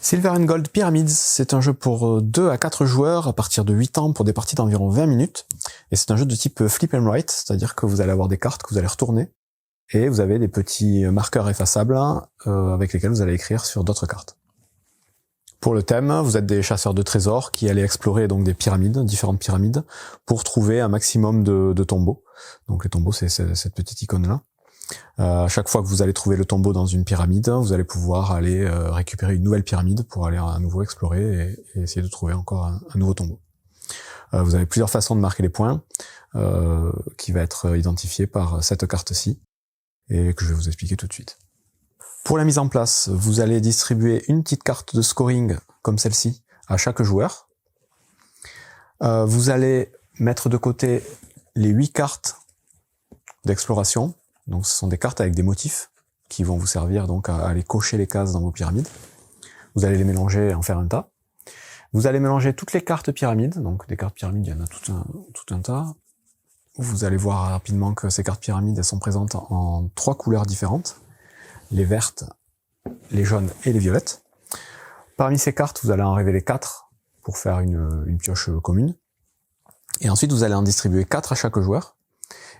Silver and Gold Pyramids, c'est un jeu pour 2 à 4 joueurs à partir de 8 ans pour des parties d'environ 20 minutes. Et c'est un jeu de type flip and write, c'est-à-dire que vous allez avoir des cartes que vous allez retourner et vous avez des petits marqueurs effaçables avec lesquels vous allez écrire sur d'autres cartes. Pour le thème, vous êtes des chasseurs de trésors qui allez explorer donc des pyramides, différentes pyramides, pour trouver un maximum de tombeaux. Donc les tombeaux, c'est cette petite icône-là. À chaque fois que vous allez trouver le tombeau dans une pyramide, vous allez pouvoir aller récupérer une nouvelle pyramide pour aller à nouveau explorer et essayer de trouver encore un nouveau tombeau. Vous avez plusieurs façons de marquer les points, qui va être identifié par cette carte-ci, et que je vais vous expliquer tout de suite. Pour la mise en place, vous allez distribuer une petite carte de scoring, comme celle-ci, à chaque joueur. Vous allez mettre de côté les 8 cartes d'exploration. Donc ce sont des cartes avec des motifs qui vont vous servir donc à aller cocher les cases dans vos pyramides. Vous allez les mélanger et en faire un tas. Vous allez mélanger toutes les cartes pyramides. Donc des cartes pyramides, il y en a tout un tas. Vous allez voir rapidement que ces cartes pyramides, elles sont présentes en 3 couleurs différentes. Les vertes, les jaunes et les violettes. Parmi ces cartes, vous allez en révéler 4 pour faire une pioche commune. Et ensuite, vous allez en distribuer 4 à chaque joueur.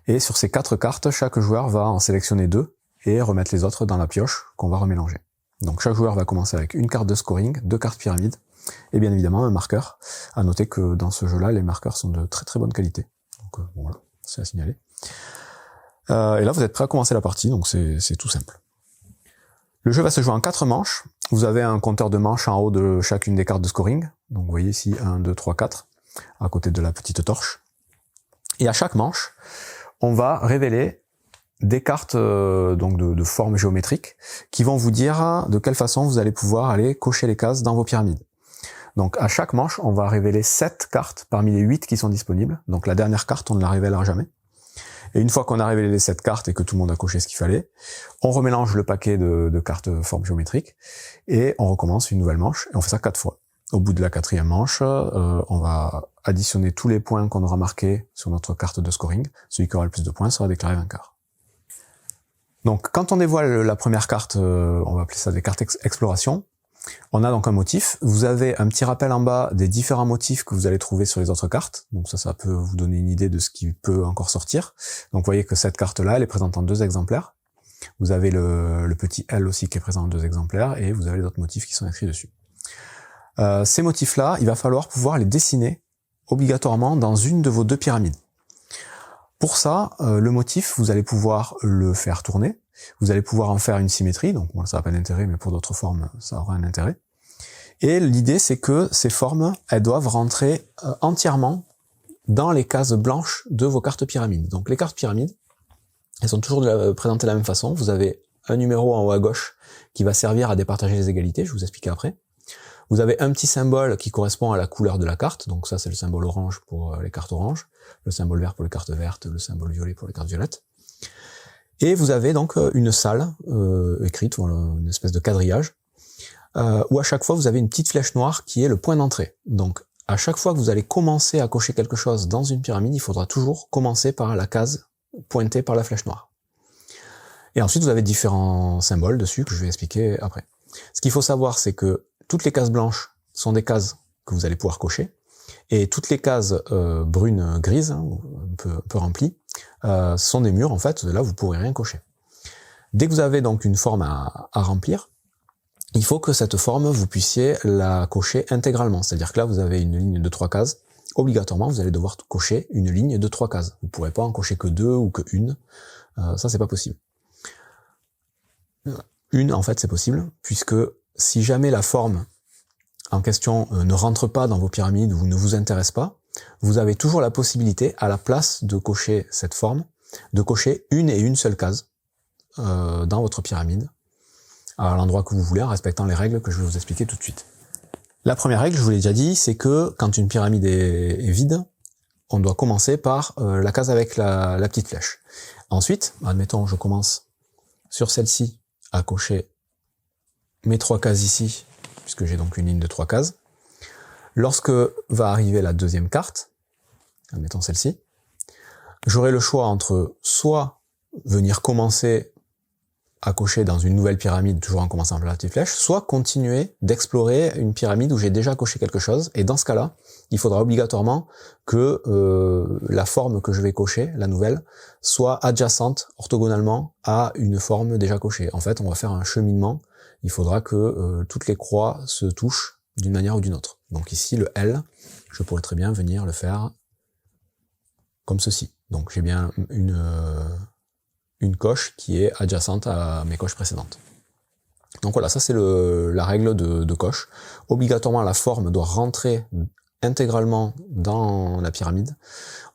Et sur ces 4 cartes, chaque joueur va en sélectionner 2 et remettre les autres dans la pioche qu'on va remélanger. Donc chaque joueur va commencer avec une carte de scoring, 2 cartes pyramides, et bien évidemment un marqueur. À noter que dans ce jeu-là, les marqueurs sont de très très bonne qualité. Donc bon, voilà, c'est à signaler. Et là, vous êtes prêts à commencer la partie, donc c'est tout simple. Le jeu va se jouer en 4 manches. Vous avez un compteur de manches en haut de chacune des cartes de scoring. Donc vous voyez ici 1, 2, 3, 4, à côté de la petite torche. Et à chaque manche, on va révéler des cartes donc de forme géométrique qui vont vous dire de quelle façon vous allez pouvoir aller cocher les cases dans vos pyramides. Donc à chaque manche, on va révéler 7 cartes parmi les 8 qui sont disponibles. Donc la dernière carte, on ne la révélera jamais. Et une fois qu'on a révélé les 7 cartes et que tout le monde a coché ce qu'il fallait, on remélange le paquet de cartes de forme géométrique et on recommence une nouvelle manche et on fait ça 4 fois. Au bout de la 4e manche, on va additionner tous les points qu'on aura marqués sur notre carte de scoring. Celui qui aura le plus de points sera déclaré vainqueur. Donc quand on dévoile la première carte, on va appeler ça des cartes exploration, on a donc un motif. Vous avez un petit rappel en bas des différents motifs que vous allez trouver sur les autres cartes. Donc ça peut vous donner une idée de ce qui peut encore sortir. Donc vous voyez que cette carte-là, elle est présente en 2 exemplaires. Vous avez le petit L aussi qui est présent en 2 exemplaires et vous avez les autres motifs qui sont écrits dessus. Ces motifs-là, il va falloir pouvoir les dessiner obligatoirement dans une de vos 2 pyramides. Pour ça, le motif, vous allez pouvoir le faire tourner, vous allez pouvoir en faire une symétrie, donc bon, ça n'a pas d'intérêt, mais pour d'autres formes, ça aura un intérêt. Et l'idée, c'est que ces formes, elles doivent rentrer entièrement dans les cases blanches de vos cartes pyramides. Donc les cartes pyramides, elles sont toujours présentées de la même façon. Vous avez un numéro en haut à gauche qui va servir à départager les égalités, je vais vous expliquer après. Vous avez un petit symbole qui correspond à la couleur de la carte, donc ça c'est le symbole orange pour les cartes oranges, le symbole vert pour les cartes vertes, le symbole violet pour les cartes violettes. Et vous avez donc une salle écrite, voilà, une espèce de quadrillage, où à chaque fois vous avez une petite flèche noire qui est le point d'entrée. Donc à chaque fois que vous allez commencer à cocher quelque chose dans une pyramide, il faudra toujours commencer par la case pointée par la flèche noire. Et ensuite vous avez différents symboles dessus que je vais expliquer après. Ce qu'il faut savoir, c'est que toutes les cases blanches sont des cases que vous allez pouvoir cocher, et toutes les cases brunes grises, hein, un peu remplies, sont des murs en fait, là vous pourrez rien cocher. Dès que vous avez donc une forme à remplir, il faut que cette forme vous puissiez la cocher intégralement, c'est-à-dire que là vous avez une ligne de 3 cases, obligatoirement vous allez devoir cocher une ligne de 3 cases. Vous ne pourrez pas en cocher que 2 ou que 1, ça c'est pas possible. Une en fait c'est possible, puisque si jamais la forme en question ne rentre pas dans vos pyramides ou ne vous intéresse pas, vous avez toujours la possibilité, à la place de cocher cette forme, de cocher une seule case dans votre pyramide, à l'endroit que vous voulez, en respectant les règles que je vais vous expliquer tout de suite. La première règle, je vous l'ai déjà dit, c'est que quand une pyramide est vide, on doit commencer par la case avec la petite flèche. Ensuite, admettons, je commence sur celle-ci à cocher mes 3 cases ici, puisque j'ai donc une ligne de 3 cases. Lorsque va arriver la deuxième carte, admettons celle-ci, j'aurai le choix entre soit venir commencer à cocher dans une nouvelle pyramide, toujours en commençant par la petite flèche, soit continuer d'explorer une pyramide où j'ai déjà coché quelque chose, et dans ce cas-là, il faudra obligatoirement que la forme que je vais cocher, la nouvelle, soit adjacente, orthogonalement, à une forme déjà cochée. En fait, on va faire un cheminement, il faudra que toutes les croix se touchent d'une manière ou d'une autre. Donc ici, le L, je pourrais très bien venir le faire comme ceci. Donc j'ai bien une coche qui est adjacente à mes coches précédentes. Donc voilà, ça c'est la règle de coche. Obligatoirement, la forme doit rentrer intégralement dans la pyramide.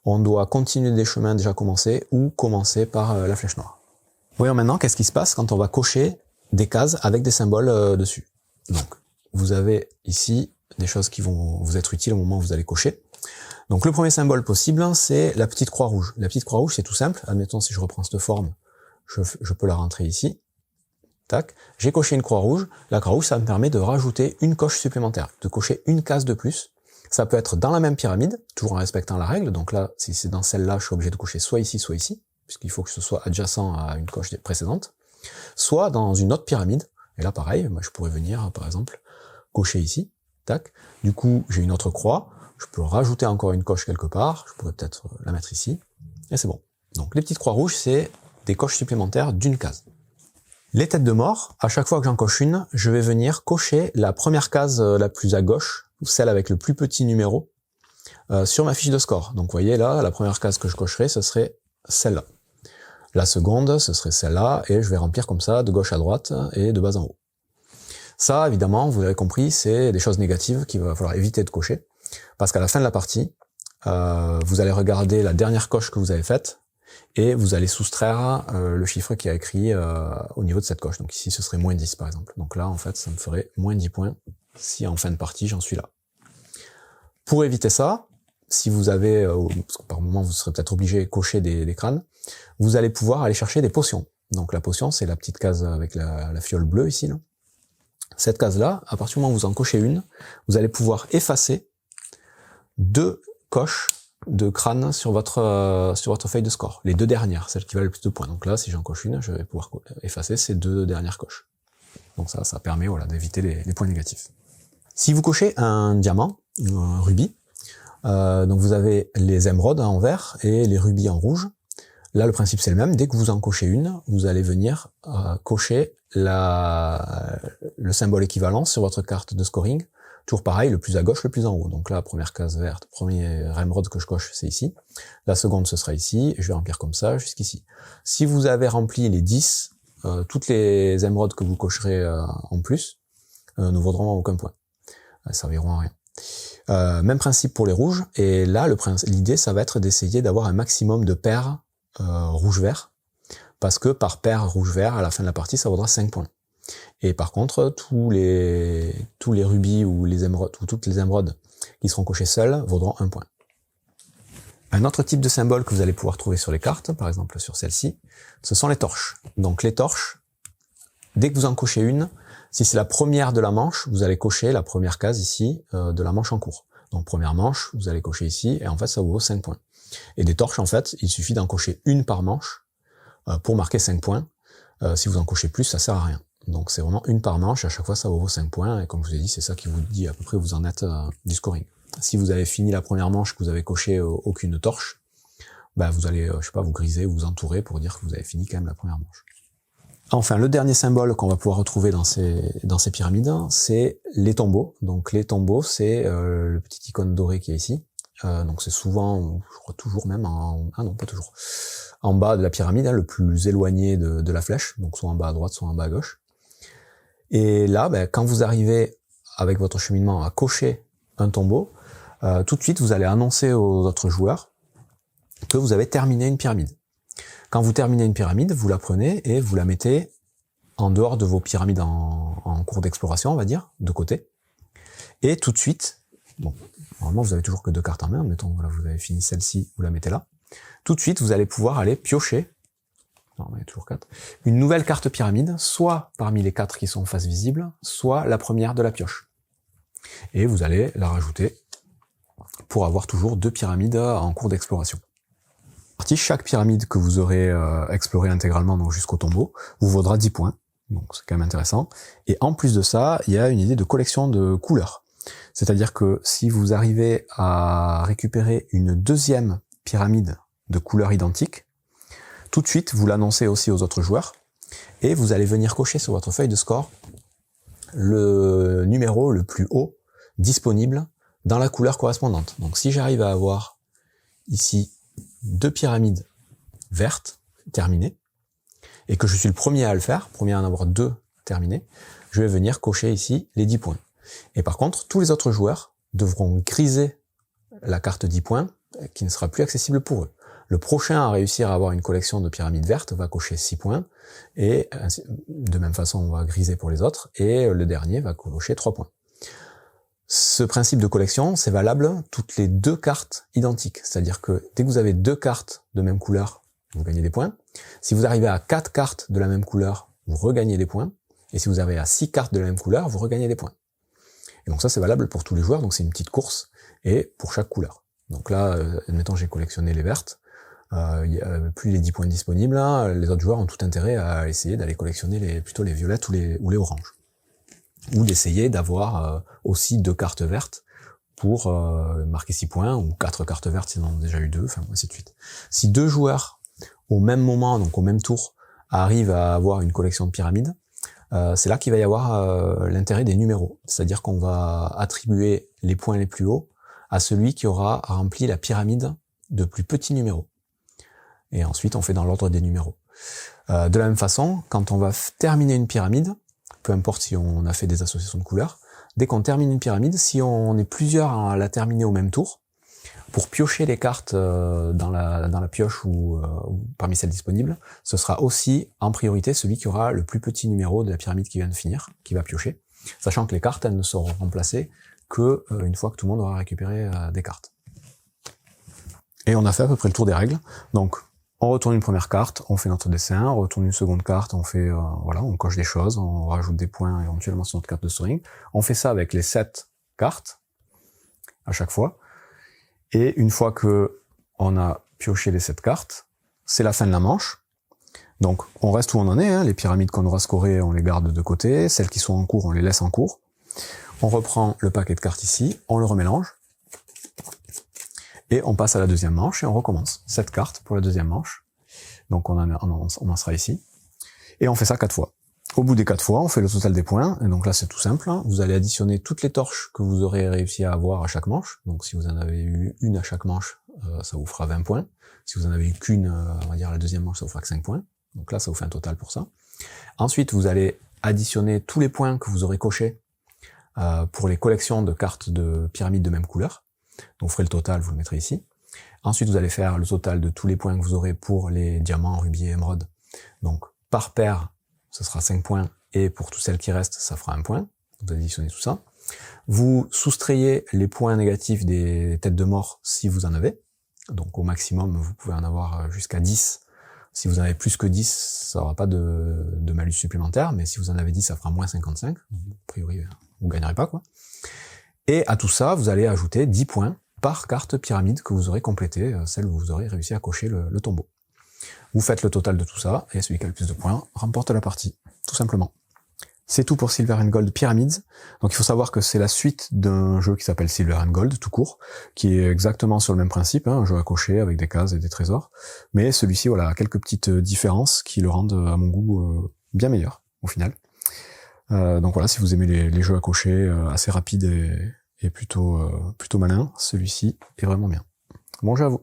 On doit continuer des chemins déjà commencés ou commencer par la flèche noire. Voyons maintenant qu'est-ce qui se passe quand on va cocher des cases avec des symboles dessus. Donc, vous avez ici des choses qui vont vous être utiles au moment où vous allez cocher. Donc le premier symbole possible, c'est la petite croix rouge. La petite croix rouge, c'est tout simple. Admettons, si je reprends cette forme, je peux la rentrer ici. Tac. J'ai coché une croix rouge. La croix rouge, ça me permet de rajouter une coche supplémentaire, de cocher une case de plus. Ça peut être dans la même pyramide, toujours en respectant la règle. Donc là, si c'est dans celle-là, je suis obligé de cocher soit ici, puisqu'il faut que ce soit adjacent à une coche précédente. Soit dans une autre pyramide. Et là, pareil, moi, je pourrais venir, par exemple, cocher ici. Tac. Du coup, j'ai une autre croix. Je peux rajouter encore une coche quelque part, je pourrais peut-être la mettre ici, et c'est bon. Donc les petites croix rouges, c'est des coches supplémentaires d'une case. Les têtes de mort, à chaque fois que j'en coche une, je vais venir cocher la première case la plus à gauche, ou celle avec le plus petit numéro, sur ma fiche de score. Donc vous voyez là, la première case que je cocherai, ce serait celle-là. La seconde, ce serait celle-là, et je vais remplir comme ça, de gauche à droite, et de bas en haut. Ça, évidemment, vous l'avez compris, c'est des choses négatives qu'il va falloir éviter de cocher. Parce qu'à la fin de la partie, vous allez regarder la dernière coche que vous avez faite et vous allez soustraire le chiffre qui a écrit au niveau de cette coche. Donc ici, ce serait moins 10 par exemple. Donc là, en fait, ça me ferait moins 10 points si en fin de partie, j'en suis là. Pour éviter ça, si vous avez, parce que par moment, vous serez peut-être obligé de cocher des crânes, vous allez pouvoir aller chercher des potions. Donc la potion, c'est la petite case avec la fiole bleue ici. Là. Cette case-là, à partir du moment où vous en cochez une, vous allez pouvoir effacer 2 coches de crâne sur votre feuille de score. Les 2 dernières, celles qui valent le plus de points. Donc là, si j'en coche une, je vais pouvoir effacer ces 2 dernières coches. Donc ça permet voilà, d'éviter les points négatifs. Si vous cochez un diamant, ou un rubis, donc vous avez les émeraudes en vert et les rubis en rouge. Là, le principe c'est le même. Dès que vous en cochez une, vous allez venir cocher le symbole équivalent sur votre carte de scoring. Toujours pareil, le plus à gauche, le plus en haut. Donc là, première case verte, premier émeraude que je coche, c'est ici. La seconde, ce sera ici. Et je vais remplir comme ça jusqu'ici. Si vous avez rempli les 10, toutes les émeraudes que vous cocherez en plus ne vaudront aucun point. Elles serviront à rien. Même principe pour les rouges. Et là, l'idée, ça va être d'essayer d'avoir un maximum de paires rouge-vert. Parce que par paire rouge-vert, à la fin de la partie, ça vaudra 5 points. Et par contre, tous les rubis ou les émeraudes, ou toutes les émeraudes qui seront cochées seules vaudront 1 point. Un autre type de symbole que vous allez pouvoir trouver sur les cartes, par exemple sur celle-ci, ce sont les torches. Donc les torches, dès que vous en cochez une, si c'est la première de la manche, vous allez cocher la première case ici de la manche en cours. Donc première manche, vous allez cocher ici, et en fait ça vous vaut 5 points. Et des torches, en fait, il suffit d'en cocher une par manche pour marquer 5 points. Si vous en cochez plus, ça sert à rien. Donc c'est vraiment une par manche, à chaque fois ça vaut 5 points, et comme je vous ai dit, c'est ça qui vous dit à peu près où vous en êtes du scoring. Si vous avez fini la première manche, que vous avez coché aucune torche, bah vous allez, je sais pas, vous griser, vous entourer pour dire que vous avez fini quand même la première manche. Enfin, le dernier symbole qu'on va pouvoir retrouver dans ces pyramides, c'est les tombeaux. Donc les tombeaux, c'est le petit icône doré qui est ici. Donc c'est souvent, je crois toujours même, ah non, pas toujours, en bas de la pyramide, hein, le plus éloigné de la flèche, donc soit en bas à droite, soit en bas à gauche. Et là, ben, quand vous arrivez avec votre cheminement à cocher un tombeau, tout de suite vous allez annoncer aux autres joueurs que vous avez terminé une pyramide. Quand vous terminez une pyramide, vous la prenez et vous la mettez en dehors de vos pyramides en cours d'exploration, on va dire, de côté. Et tout de suite, bon, normalement vous avez toujours que 2 cartes en main, mettons, voilà, vous avez fini celle-ci, vous la mettez là. Tout de suite, vous allez pouvoir aller piocher, non, il y a toujours 4, une nouvelle carte pyramide, soit parmi les 4 qui sont en face visible, soit la première de la pioche. Et vous allez la rajouter pour avoir toujours 2 pyramides en cours d'exploration. Chaque pyramide que vous aurez explorée intégralement, donc jusqu'au tombeau, vous vaudra 10 points. Donc c'est quand même intéressant. Et en plus de ça, il y a une idée de collection de couleurs. C'est-à-dire que si vous arrivez à récupérer une deuxième pyramide de couleurs identiques, tout de suite vous l'annoncez aussi aux autres joueurs, et vous allez venir cocher sur votre feuille de score le numéro le plus haut disponible dans la couleur correspondante. Donc si j'arrive à avoir ici 2 pyramides vertes terminées, et que je suis le premier à le faire, premier à en avoir 2 terminées, je vais venir cocher ici les 10 points. Et par contre, tous les autres joueurs devront griser la carte 10 points qui ne sera plus accessible pour eux. Le prochain à réussir à avoir une collection de pyramides vertes va cocher 6 points, et de même façon on va griser pour les autres, et le dernier va cocher 3 points. Ce principe de collection, c'est valable toutes les 2 cartes identiques, c'est-à-dire que dès que vous avez 2 cartes de même couleur, vous gagnez des points. Si vous arrivez à 4 cartes de la même couleur, vous regagnez des points, et si vous arrivez à 6 cartes de la même couleur, vous regagnez des points. Et donc ça c'est valable pour tous les joueurs, donc c'est une petite course, et pour chaque couleur. Donc là, admettons j'ai collectionné les vertes, plus les 10 points disponibles, là, les autres joueurs ont tout intérêt à essayer d'aller collectionner plutôt les violettes ou les oranges. Ou d'essayer d'avoir aussi 2 cartes vertes pour marquer 6 points, ou 4 cartes vertes s'ils en ont déjà eu 2, enfin ainsi de suite. Si 2 joueurs, au même moment, donc au même tour, arrivent à avoir une collection de pyramides, c'est là qu'il va y avoir l'intérêt des numéros. C'est-à-dire qu'on va attribuer les points les plus hauts à celui qui aura rempli la pyramide de plus petits numéros. Et ensuite, on fait dans l'ordre des numéros. De la même façon, quand on va terminer une pyramide, peu importe si on a fait des associations de couleurs, dès qu'on termine une pyramide, si on est plusieurs à la terminer au même tour, pour piocher les cartes dans la pioche ou parmi celles disponibles, ce sera aussi en priorité celui qui aura le plus petit numéro de la pyramide qui vient de finir, qui va piocher, sachant que les cartes, elles ne seront remplacées que une fois que tout le monde aura récupéré des cartes. Et on a fait à peu près le tour des règles. Donc on retourne une première carte, on fait notre dessin, on retourne une seconde carte, on fait voilà, on coche des choses, on rajoute des points éventuellement sur notre carte de scoring. On fait ça avec les 7 cartes à chaque fois. Et une fois que on a pioché les 7 cartes, c'est la fin de la manche. Donc on reste où on en est, hein. Les pyramides qu'on aura scorées, on les garde de côté, celles qui sont en cours, on les laisse en cours. On reprend le paquet de cartes ici, on le remélange, et on passe à la deuxième manche et on recommence. 7 cartes pour la deuxième manche. Donc on en sera ici. Et on fait ça 4 fois. Au bout des 4 fois, on fait le total des points. Et donc là, c'est tout simple. Vous allez additionner toutes les torches que vous aurez réussi à avoir à chaque manche. Donc si vous en avez eu une à chaque manche, ça vous fera 20 points. Si vous en avez eu qu'une, on va dire la deuxième manche, ça vous fera que 5 points. Donc là, ça vous fait un total pour ça. Ensuite, vous allez additionner tous les points que vous aurez cochés pour les collections de cartes de pyramides de même couleur. Donc vous ferez le total, vous le mettrez ici. Ensuite, vous allez faire le total de tous les points que vous aurez pour les diamants, rubis et émeraudes. Donc par paire, ce sera 5 points, et pour toutes celles qui restent, ça fera 1 point. Vous additionnez tout ça. Vous soustrayez les points négatifs des têtes de mort si vous en avez. Donc au maximum, vous pouvez en avoir jusqu'à 10. Si vous en avez plus que 10, ça n'aura pas de malus supplémentaire, mais si vous en avez 10, ça fera moins 55. A priori, vous gagnerez pas, quoi. Et à tout ça, vous allez ajouter 10 points par carte pyramide que vous aurez complétée, celle où vous aurez réussi à cocher le tombeau. Vous faites le total de tout ça, et celui qui a le plus de points remporte la partie, tout simplement. C'est tout pour Silver and Gold Pyramids. Donc il faut savoir que c'est la suite d'un jeu qui s'appelle Silver and Gold, tout court, qui est exactement sur le même principe, hein, un jeu à cocher avec des cases et des trésors. Mais celui-ci, voilà, a quelques petites différences qui le rendent, à mon goût, bien meilleur, au final. Donc voilà, si vous aimez les jeux à cocher assez rapides et plutôt malins, celui-ci est vraiment bien. Bon jeu à vous.